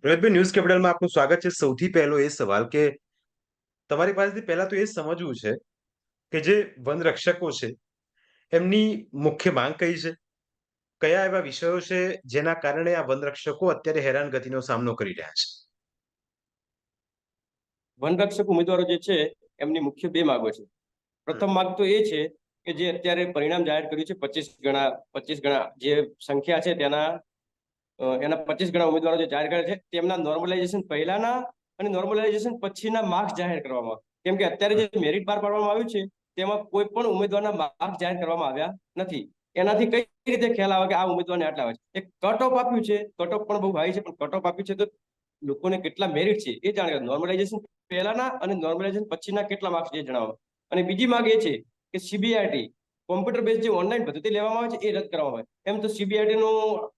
રોહિતભાઈ, news કેપિટલમાં આપનું સ્વાગત છે. સૌથી પહેલો એ સવાલ કે તમારી પાસેથી પહેલા તો એ સમજવું છે કે જે વનરક્ષકો છે એમની મુખ્ય માંગ કઈ છે? કયા એવા વિષયો છે જેના કારણે આ વનરક્ષકો અત્યારે હેરાનગતિનો સામનો કરી રહ્યા છે? વનરક્ષક ઉમેદવારો જે છે એમની મુખ્ય બે માંગો છે. હમ. પ્રથમ માંગ તો એ છે કે જે અત્યારે પરિણામ જાહેર કર્યું છે 25 ગણા જે સંખ્યા છે એના 25 ગણા ઉમેદવારો જે જાહેર કર્યા છે તેમના નોર્મલાઇઝેશન પહેલાના અને નોર્મલાઇઝેશન પછીના માર્ક્સ જાહેર કરવામાં. કેમ કે અત્યારે જે મેરિટ બહાર પાડવામાં આવ્યું છે તેમાં કોઈ પણ ઉમેદવારના માર્ક્સ જાહેર કરવામાં આવ્યા નથી. એનાથી કઈ રીતે ખ્યાલ આવે કે આ ઉમેદવારને આટલા આવે છે? એક કટ ઓફ આપ્યું છે, કટ ઓફ પણ બહુ હાઈ છે, પણ કટ ઓફ આપ્યું છે તો લોકોને કેટલા મેરિટ છે એ જાણે. નોર્મલાઇઝેશન પહેલાના અને નોર્મલાઇઝેશન પછીના કેટલા માર્ક્સ એ જણાવો. અને બીજી માંગ એ છે કે સીબીઆરટી કોમ્પ્યુટર બેઝ જે ઓનલાઈન પદ્ધતિ લેવામાં આવે છે એ રદ કરવામાં આવે. એમ તો સીબીઆરટી નો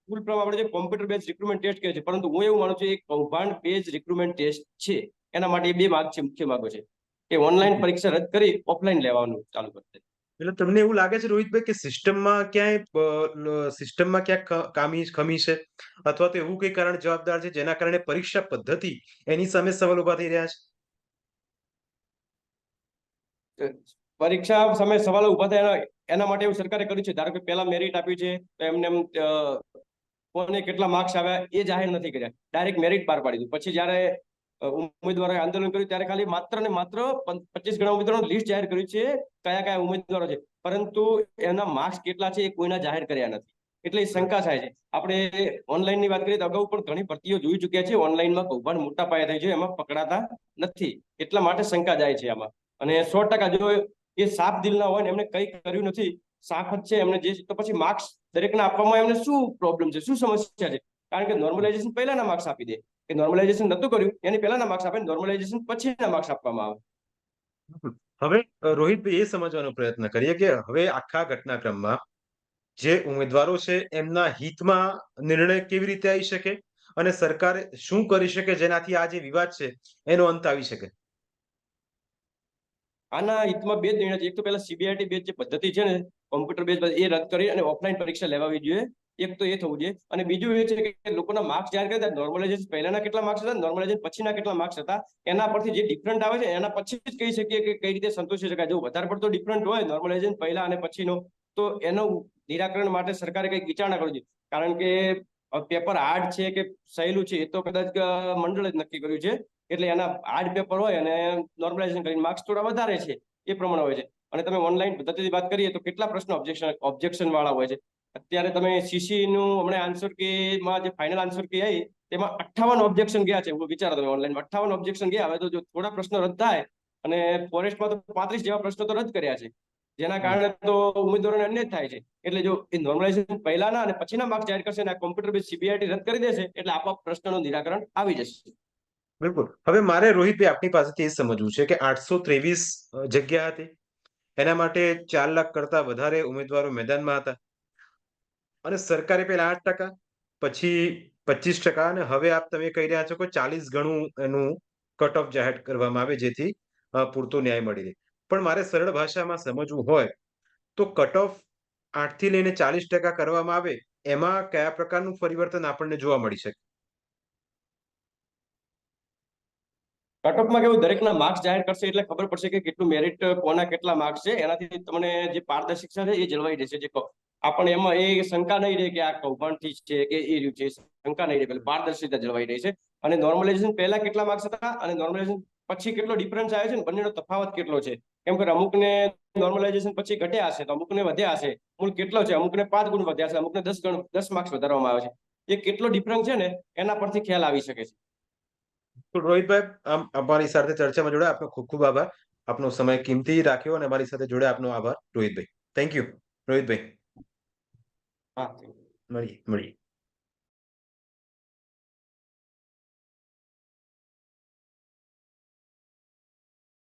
ફૂલ ફોર્મ આપણે જે કોમ્પ્યુટર બેઝ રિક્રુટમેન્ટ ટેસ્ટ કહે છે, પરંતુ હું એવું માનું છું એ કૌભાંડ બેઝ રિક્રુટમેન્ટ ટેસ્ટ છે. એના માટે એ બે માંગ છે, મુખ્ય માંગો છે કે ઓનલાઈન પરીક્ષા રદ કરી ઓફલાઈન લેવાનું ચાલુ કરશે. એટલે તમને એવું લાગે છે રોહિતભાઈ કે સિસ્ટમમાં ક્યાંક ખમી છે, અથવા તો એવું કઈ કારણ જવાબદાર છે જેના કારણે પરીક્ષા પદ્ધતિ એની સામે સવાલ ઉભા થઈ રહ્યા પરીક્ષા સામે સવાલો ઉભા થાય એના માટે એવું સરકારે કર્યું છે. ધારો કે પહેલા મેરિટ આપ્યું છે તો એમને કોને કેટલા માર્ક્સ આવ્યા એ જાહેર નથી કર્યા, ડાયરેક્ટ મેરિટ બહાર પાડી દીધું. પછી જયારે ઉમેદવારોએ આંદોલન કર્યું ત્યારે ખાલી માત્ર ને માત્ર 25 ગણા ઉમેદવારોનું લિસ્ટ જાહેર કર્યું છે કયા કયા ઉમેદવારો છે, પરંતુ એના માર્ક્સ કેટલા છે એ કોઈના જાહેર કર્યા નથી. એટલે એ શંકા થાય છે. આપણે ઓનલાઈન ની વાત કરીએ તો અગાઉ પણ ઘણી ભરતીઓ જોઈ ચુક્યા છે. ઓનલાઈનમાં કૌભાંડ મોટા પાયે થાય છે, એમાં પકડાતા નથી. એટલા માટે શંકા જાય છે આમાં. અને 100% જો એ સાફ દિલના હોય ને એમને કઈ કર્યું નથી, સાફ જ છે એમને જે, તો પછી માર્ક્સ દરેકને આપવામાં એમને શું પ્રોબ્લેમ છે, શું સમસ્યા છે? કારણ કે નોર્મલાઇઝેશન પહેલાના માર્ક્સ આપી દે, કે નોર્મલાઇઝેશન નતું કર્યું એની પહેલાના માર્ક્સ આપે, નોર્મલાઇઝેશન પછીના માર્ક્સ આપવામાં આવે. છે? હવે રોહિતભાઈ, એ સમજવાનો પ્રયત્ન કરીએ કે હવે આખા ઘટનાક્રમમાં જે ઉમેદવારો છે એમના હિતમાં નિર્ણય કેવી રીતે આવી શકે અને સરકાર શું કરી શકે જેનાથી આ જે વિવાદ છે એનો અંત આવી શકે? આના હિતમાં બે જ નિર્ણય છે. એક તો પહેલા સીબીઆરટી બેઝ જે પદ્ધતિ છે ને, કોમ્પ્યુટર બેઝ એ રદ કરી અને ઓફલાઈન પરીક્ષા લેવાવી જોઈએ. એક તો એ થવું જોઈએ. અને બીજું એ છે કે લોકોના માર્ક્સ જાહેર કર્યા, નોર્મલાઇઝેશન પહેલાના કેટલા માર્ક્સ હતા, નોર્મલાઇઝેશન પછીના કેટલા માર્ક્સ હતા, એના પરથી જે ડિફરન્ટ આવે છે એના પછી જ કહી શકીએ કે કઈ રીતે સંતોષી શકાય. જો વધારે પડતો ડિફરન્ટ હોય નોર્મલાઇઝેશન પહેલા અને પછીનો, તો એનો નિરાકરણ માટે સરકારે કઈક વિચારણા કરવી જોઈએ. કારણ કે પેપર હાર્ડ છે કે સહેલું છે એ તો કદાચ મંડળ જ નક્કી કર્યું છે. એટલે એના હાર્ડ પેપર હોય અને નોર્મલાઇઝેશન કરીને માર્ક્સ થોડા વધારે છે એ પ્રમાણે હોય છે. અને તમે ઓનલાઈન પદ્ધતિની વાત કરીએ તો કેટલા પ્રશ્નો ઓબ્જેક્શન વાળા હોય છે. અત્યારે તમે સીસી નું હમણાં આન્સર કે માં જે ફાઇનલ આન્સર કે આવી તેમાં 58 ઓબ્જેક્શન ગયા છે. વિચારો તમે, ઓનલાઈન 58 ઓબ્જેક્શન ગયા. હવે તો જો થોડા પ્રશ્નો રદ થાય, અને ફોરેસ્ટમાં તો 35 જેવા પ્રશ્નો તો રદ કર્યા છે, જેના કારણે તો ઉમેદવારોને અન્યાય થાય છે. એટલે જો એ નોર્મલાઇઝેશન પહેલાના અને પછીના માર્ક્સ જાહેર કરશે અને કોમ્પ્યુટર બેઝ સીબીઆરટી રદ કરી દેશે એટલે આપોઆપ પ્રશ્નનું નિરાકરણ આવી જશે. બિલકુલ. હવે મારે રોહિતભાઈ આપની પાસેથી એ સમજવું છે કે 823 જગ્યા હતી, એના માટે 4 લાખ કરતા વધારે ઉમેદવારો મેદાનમાં હતા, અને સરકારે પહેલા 8%, પછી 25%, અને હવે તમે કહી રહ્યા છો કે 40 ગણું એનું કટ ઓફ જાહેર કરવામાં આવે જેથી પૂરતો ન્યાય મળી રહે. પણ મારે સરળ ભાષામાં સમજવું હોય તો કટ ઓફ 8 થી લઈને 40% કરવામાં આવે, એમાં કયા પ્રકારનું પરિવર્તન આપણને જોવા મળી શકે? કટઓફમાં કેવું, દરેકના માર્ક્સ જાહેર કરશે એટલે ખબર પડશે કે કેટલું મેરિટ કોના કેટલા માર્ક્સ છે. એનાથી તમને જે પારદર્શિકતા છે એ જળવાઈ રહેશે. જે આપણને એમાં એ શંકા નહીં રહે કે આ કૌભાંડથી છે કે એ રહ્યું છે, શંકા નહીં રહે, એટલે પારદર્શિતા જળવાઈ રહી છે. અને નોર્મલાઇઝેશન પહેલા કેટલા માર્ક્સ હતા અને નોર્મલાઇઝેશન પછી કેટલો ડિફરન્સ આવે છે ને, બંનેનો તફાવત કેટલો છે. કેમ કે અમુકને નોર્મલાઇઝેશન પછી ઘટ્યા હશે તો અમુકને વધ્યા હશે. મૂળ કેટલો છે, અમુકને 5 ગુણ વધ્યા છે, અમુકને 10 માર્ક્સ વધારવામાં આવે છે. એ કેટલો ડિફરન્સ છે ને એના પરથી ખ્યાલ આવી શકે છે. તો રોહિતભાઈ, અમારી સાથે ચર્ચામાં જોડાયા આપનો ખૂબ ખૂબ આભાર. આપનો સમય કિંમતી રાખ્યો અને અમારી સાથે જોડે આપનો આભાર રોહિતભાઈ. થેન્ક યુ રોહિતભાઈ. હા. મળીએ.